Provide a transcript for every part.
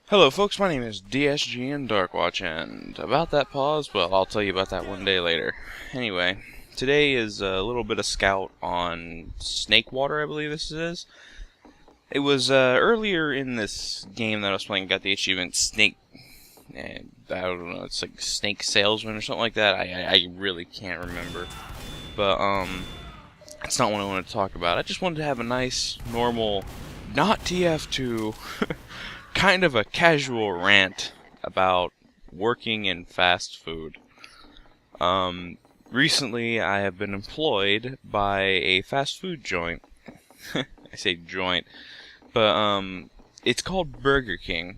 Hello folks, my name is DSG and Darkwatch, and about that pause, well, I'll tell you about that one day later. Anyway, today is a little bit of scout on Snake Water, I believe this is. It was earlier in this game that I was playing, got the achievement Snake, I don't know, it's like Snake Salesman or something like that. I really can't remember. But, it's not what I wanted to talk about. I just wanted to have a nice, normal, not TF2, kind of a casual rant about working in fast food. Recently I have been employed by a fast food joint. I say joint, but it's called Burger King,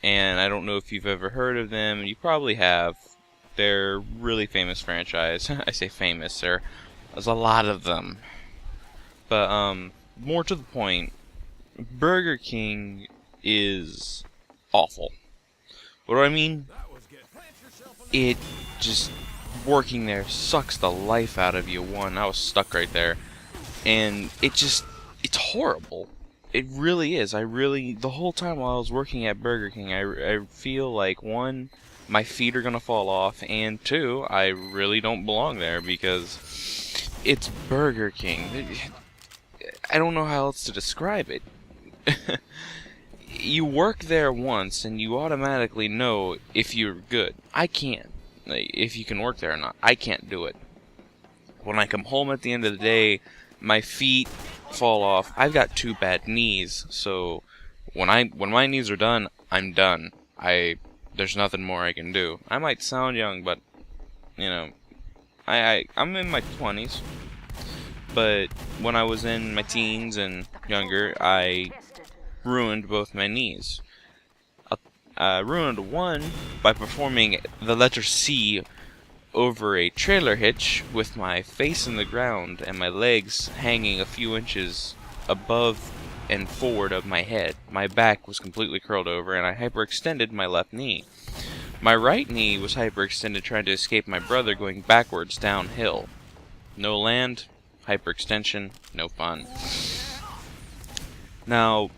and I don't know if you've ever heard of them. You probably have. They're a really famous franchise. I say famous, there's a lot of them. But more to the point, Burger King is awful. What do I mean? It just, working there sucks the life out of you. One, I was stuck right there, and it's horrible. It really is. The whole time while I was working at Burger King, I feel like, one, my feet are gonna fall off, and two, I really don't belong there because it's Burger King. I don't know how else to describe it. You work there once, and you automatically know if you're good. I can't. Like, if you can work there or not. I can't do it. When I come home at the end of the day, my feet fall off. I've got two bad knees, so when my knees are done, I'm done. There's nothing more I can do. I might sound young, but you know, I'm in my 20s. But when I was in my teens and younger, I ruined both my knees. I ruined one by performing the letter C over a trailer hitch with my face in the ground and my legs hanging a few inches above and forward of my head. My back was completely curled over, and I hyperextended my left knee. My right knee was hyperextended trying to escape my brother going backwards downhill. No land, hyperextension, no fun. Now,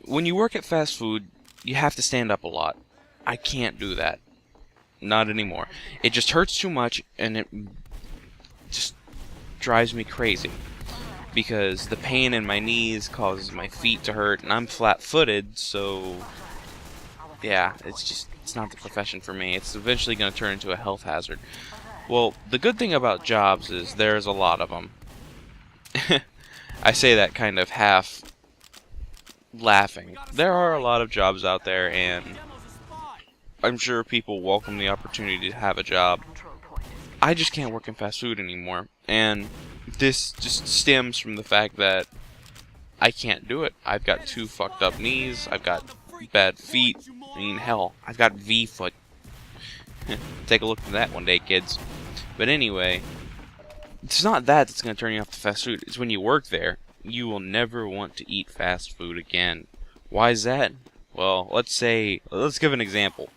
when you work at fast food, you have to stand up a lot. I can't do that. Not anymore. It just hurts too much, and it just drives me crazy. Because the pain in my knees causes my feet to hurt, and I'm flat-footed, so yeah, it's not the profession for me. It's eventually going to turn into a health hazard. Well, the good thing about jobs is there's a lot of them. I say that kind of half laughing. There are a lot of jobs out there, and I'm sure people welcome the opportunity to have a job. I just can't work in fast food anymore, and this just stems from the fact that I can't do it. I've got two fucked up knees, I've got bad feet, I mean, hell, I've got V-foot. Take a look at that one day, kids. But anyway, it's not that that's going to turn you off to fast food. It's when you work there, you will never want to eat fast food again. Why is that? Well, let's give an example.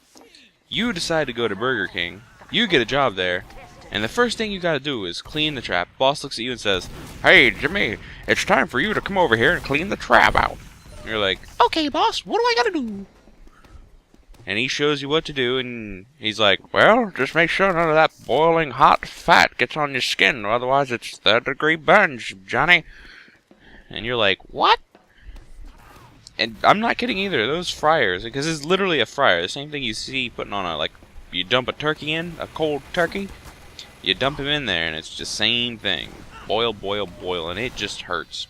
You decide to go to Burger King, you get a job there, and the first thing you gotta do is clean the trap. Boss looks at you and says, "Hey, Jimmy, it's time for you to come over here and clean the trap out." And you're like, "Okay, boss, what do I gotta do?" And he shows you what to do, and he's like, "Well, just make sure none of that boiling hot fat gets on your skin, otherwise it's third-degree burns, Johnny." And you're like, "What?" And I'm not kidding either. Those fryers, because it's literally a fryer. The same thing you see putting on you dump a turkey in, a cold turkey. You dump him in there, and it's just same thing. Boil, boil, boil, and it just hurts.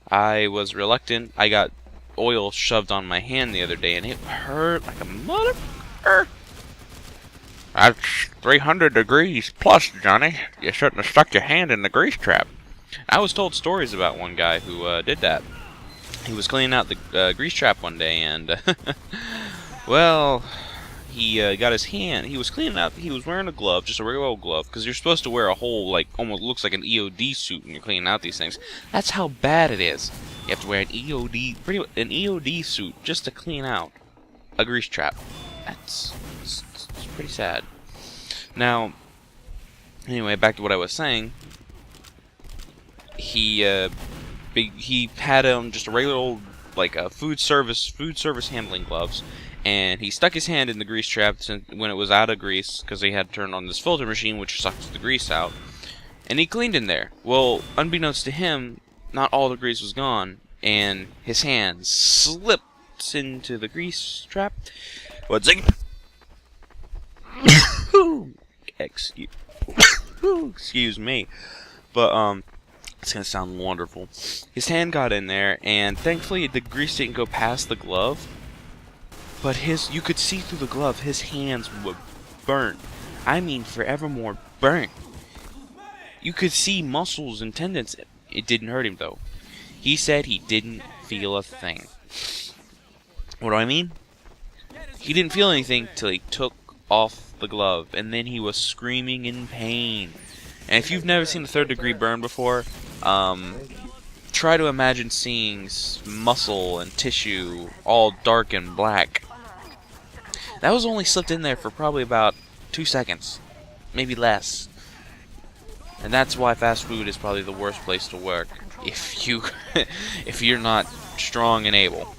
I was reluctant. I got oil shoved on my hand the other day, and it hurt like a motherfucker. That's 300 degrees plus, Johnny. You shouldn't have stuck your hand in the grease trap. I was told stories about one guy who did that. He was cleaning out the grease trap one day, and well, he got his hand. He was cleaning out. He was wearing a glove, just a regular old glove, because you're supposed to wear a whole, almost looks like an EOD suit when you're cleaning out these things. That's how bad it is. You have to wear an EOD suit just to clean out a grease trap. It's pretty sad. Now, anyway, back to what I was saying. He had just a regular old like food service handling gloves, and he stuck his hand in the grease trap when it was out of grease because he had turned on this filter machine which sucks the grease out, and he cleaned in there. Well, unbeknownst to him, not all the grease was gone, and his hand slipped into the grease trap. Excuse me, but it's gonna sound wonderful. His hand got in there, and thankfully the grease didn't go past the glove. But you could see through the glove, his hands were burnt. I mean, forevermore burnt. You could see muscles and tendons. It didn't hurt him though. He said he didn't feel a thing. What do I mean? He didn't feel anything till he took off the glove, and then he was screaming in pain. And if you've never seen a third-degree burn before, try to imagine seeing muscle and tissue all dark and black. That was only slipped in there for probably about 2 seconds, maybe less. And that's why fast food is probably the worst place to work if you're not strong and able,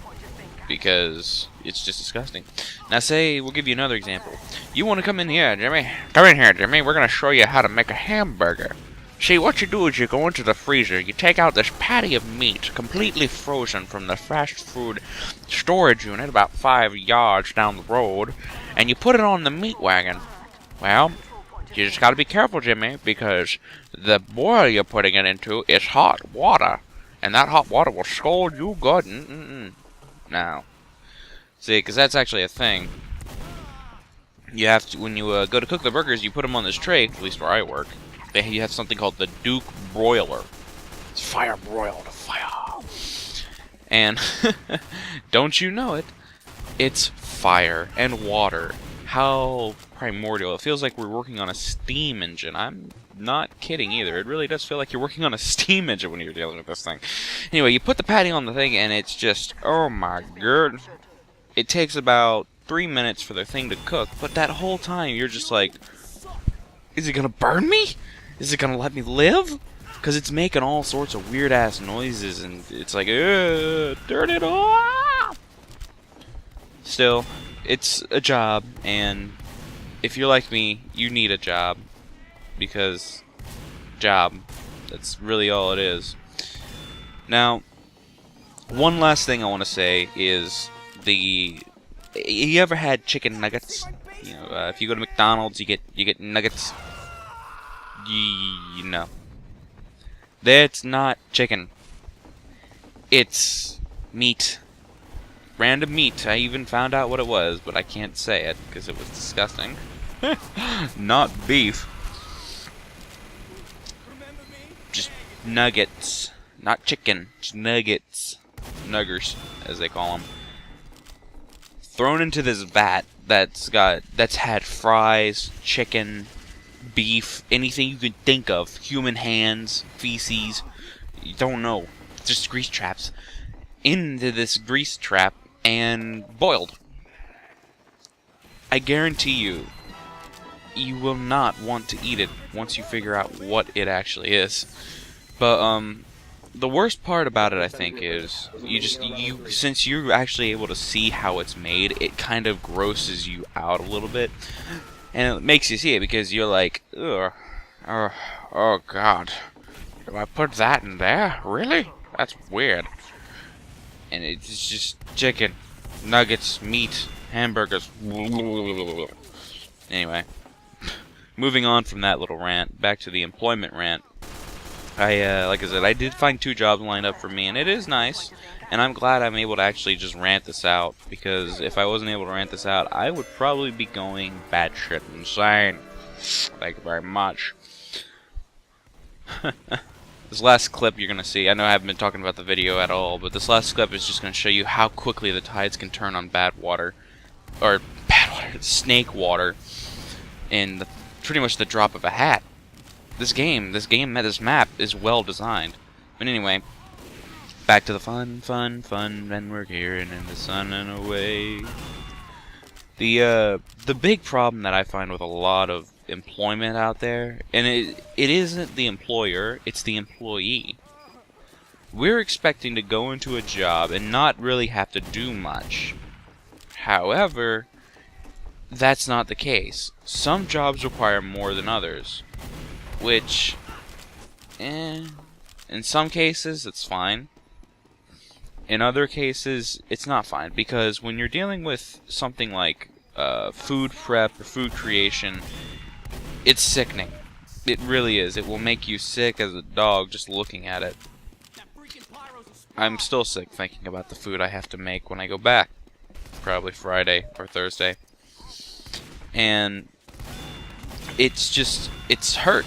because it's just disgusting. Now say, we'll give you another example. You want to come in here, Jimmy? Come in here, Jimmy. We're going to show you how to make a hamburger. See, what you do is you go into the freezer, you take out this patty of meat, completely frozen from the fast food storage unit about 5 yards down the road, and you put it on the meat wagon. Well, you just gotta be careful, Jimmy, because the boil you're putting it into is hot water, and that hot water will scald you good. Now, see, because that's actually a thing. You have to, when you go to cook the burgers, you put them on this tray, at least where I work. You have something called the Duke broiler. It's fire broiled, fire. And don't you know it? It's fire and water. How primordial. It feels like we're working on a steam engine. I'm not kidding either. It really does feel like you're working on a steam engine when you're dealing with this thing. Anyway, you put the patty on the thing and it's just, oh my god. It takes about 3 minutes for the thing to cook, but that whole time you're just like, is it gonna burn me? Is it gonna let me live? Because it's making all sorts of weird ass noises, and it's like, turn it off! Still, it's a job, and if you're like me, you need a job. Because, job, that's really all it is. Now, one last thing I want to say is you ever had chicken nuggets? You know, if you go to McDonald's, you get nuggets. You know, that's not chicken. It's meat, random meat. I even found out what it was, but I can't say it because it was disgusting. Not beef. Just nuggets, not chicken. Just nuggets, nuggers, as they call them. Thrown into this vat that's had fries, chicken, beef, anything you can think of, human hands, feces, you don't know, just grease traps, into this grease trap and boiled. I guarantee you, you will not want to eat it once you figure out what it actually is. But the worst part about it, I think, is since you're actually able to see how it's made, it kind of grosses you out a little bit. And it makes you see it because you're like, ugh, oh god, do I put that in there? Really? That's weird. And it's just chicken, nuggets, meat, hamburgers. Anyway, moving on from that little rant, back to the employment rant. Like I said, I did find 2 jobs lined up for me, and it is nice. And I'm glad I'm able to actually just rant this out, because if I wasn't able to rant this out, I would probably be going batshit insane. Thank you very much. This last clip you're going to see, I know I haven't been talking about the video at all, but this last clip is just going to show you how quickly the tides can turn on snake water, in pretty much the drop of a hat. This map is well designed. But anyway, back to the fun, and we're here and in the sun and away. The big problem that I find with a lot of employment out there, and it isn't the employer, it's the employee. we're expecting to go into a job and not really have to do much. However, that's not the case. Some jobs require more than others, which, in some cases, it's fine. In other cases, it's not fine, because when you're dealing with something like food prep or food creation, it's sickening. It really is. It will make you sick as a dog just looking at it. I'm still sick thinking about the food I have to make when I go back. Probably Friday or Thursday. And it's hurt.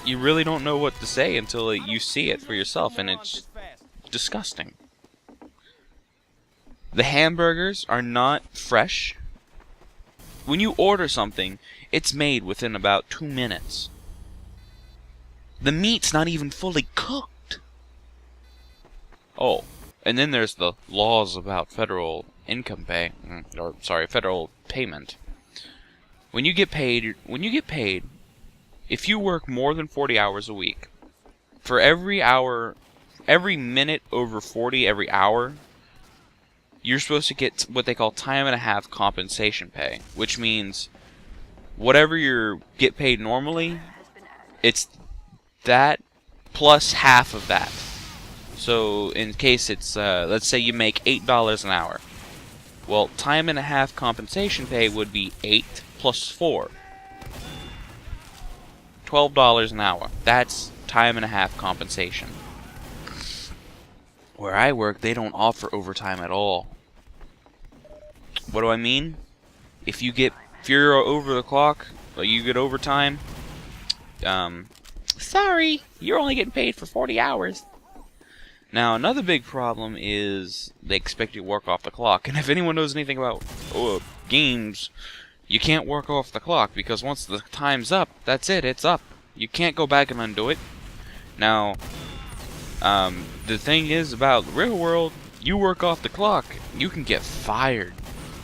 You really don't know what to say until you see it for yourself, and it's disgusting. The hamburgers are not fresh. When you order something, it's made within about 2 minutes. The meat's not even fully cooked. Oh, and then there's the laws about federal income pay, federal payment. When you get paid, if you work more than 40 hours a week, for every minute over 40 every hour, you're supposed to get what they call time and a half compensation pay, which means whatever you get paid normally, it's that plus half of that. So in case it's, let's say you make $8 an hour. Well, time and a half compensation pay would be 8 plus 4. $12 an hour. That's time and a half compensation. Where I work, they don't offer overtime at all. What do I mean? If you're over the clock, or you get overtime, sorry, you're only getting paid for 40 hours. Now, another big problem is they expect you to work off the clock. And if anyone knows anything about games, you can't work off the clock, because once the time's up, that's it, it's up. You can't go back and undo it. Now, the thing is about the real world, you work off the clock, you can get fired,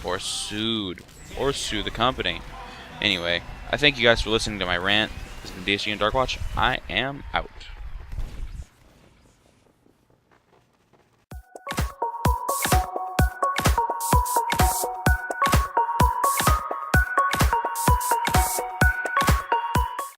or sued, or sue the company. Anyway, I thank you guys for listening to my rant. This has been DSG and Darkwatch. I am out.